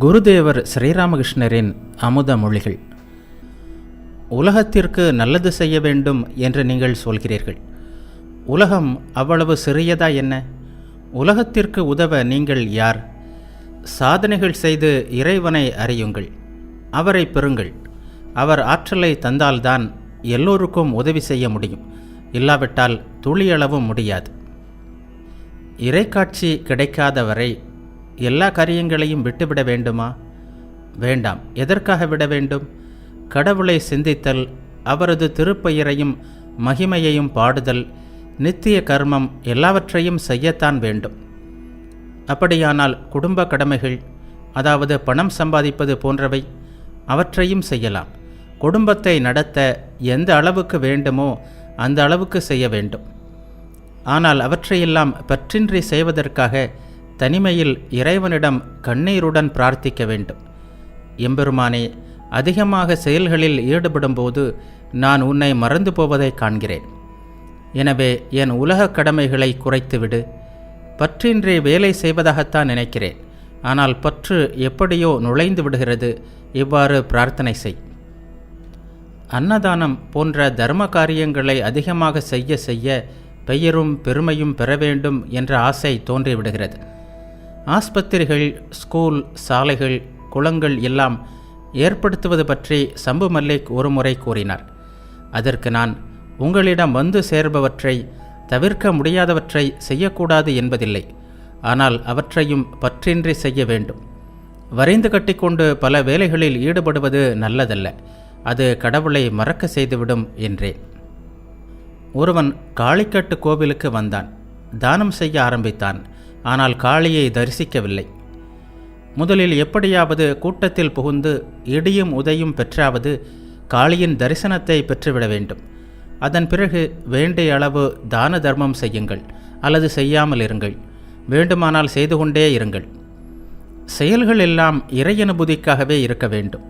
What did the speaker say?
குருதேவர் ஸ்ரீராமகிருஷ்ணரின் அமுத மொழிகள். உலகத்திற்கு நல்லது செய்ய வேண்டும் என்று நீங்கள் சொல்கிறீர்கள். உலகம் அவ்வளவு சிறியதா என்ன? உலகத்திற்கு உதவ நீங்கள் யார்? சாதனைகள் செய்து இறைவனை அறியுங்கள், அவரை பெறுங்கள். அவர் ஆற்றலை தந்தால்தான் எல்லோருக்கும் உதவி செய்ய முடியும், இல்லாவிட்டால் துளியளவும் முடியாது. இறைக்காட்சி கிடைக்காதவரை எல்லா காரியங்களையும் விட்டுவிட வேண்டுமா? வேண்டாம். எதற்காக விட வேண்டும்? கடவுளை சிந்தித்தல், அவரது திருப்பெயரையும் மகிமையையும் பாடுதல், நித்திய கர்மம் எல்லாவற்றையும் செய்யத்தான் வேண்டும். அப்படியானால் குடும்ப கடமைகள், அதாவது பணம் சம்பாதிப்பது போன்றவை, அவற்றையும் செய்யலாம். குடும்பத்தை நடத்த எந்த அளவுக்கு வேண்டுமோ அந்த அளவுக்கு செய்ய வேண்டும். ஆனால் அவற்றையெல்லாம் பற்றின்றி செய்வதற்காக தனிமையில் இறைவனிடம் கண்ணீருடன் பிரார்த்திக்க வேண்டும். எம்பெருமானே, அதிகமாக செயல்களில் ஈடுபடும்போது நான் உன்னை மறந்து போவதை காண்கிறேன். எனவே என் உலக கடமைகளை குறைத்துவிடு. பற்றின்றி வேலை செய்வதாகத்தான் நினைக்கிறேன், ஆனால் பற்று எப்படியோ நுழைந்து விடுகிறது. இவ்வாறு பிரார்த்தனை செய். அன்னதானம் போன்ற தர்ம காரியங்களை அதிகமாக செய்ய செய்ய பெயரும் பெருமையும் பெற வேண்டும் என்ற ஆசை தோன்றிவிடுகிறது. ஆஸ்பத்திரிகள், ஸ்கூல், சாலைகள், குளங்கள் எல்லாம் ஏற்படுத்துவது பற்றி சம்பு மல்லிக் ஒரு முறை கூறினார். அதற்கு நான், உங்களிடம் வந்து சேர்பவற்றை, தவிர்க்க முடியாதவற்றை செய்யக்கூடாது என்பதில்லை, ஆனால் அவற்றையும் பற்றின்றி செய்ய வேண்டும். வரைந்து கட்டிக்கொண்டு பல வேலைகளில் ஈடுபடுவது நல்லதல்ல, அது கடவுளை மறக்க செய்துவிடும் என்றேன். ஒருவன் காளிக்கட்டு கோவிலுக்கு வந்தான். தானம் செய்ய ஆரம்பித்தான். ஆனால் காளியை தரிசிக்கவில்லை. முதலில் எப்படியாவது கூட்டத்தில் புகுந்து இடியும் உதையும் பெற்றாவது காளியின் தரிசனத்தை பெற்றுவிட வேண்டும். அதன் பிறகு வேண்டிய அளவு தான தர்மம் செய்யுங்கள், அல்லது செய்யாமல் இருங்கள். வேண்டுமானால் செய்து கொண்டே இருங்கள். செயல்கள் எல்லாம் இறையனுபூதிக்காகவே இருக்க வேண்டும்.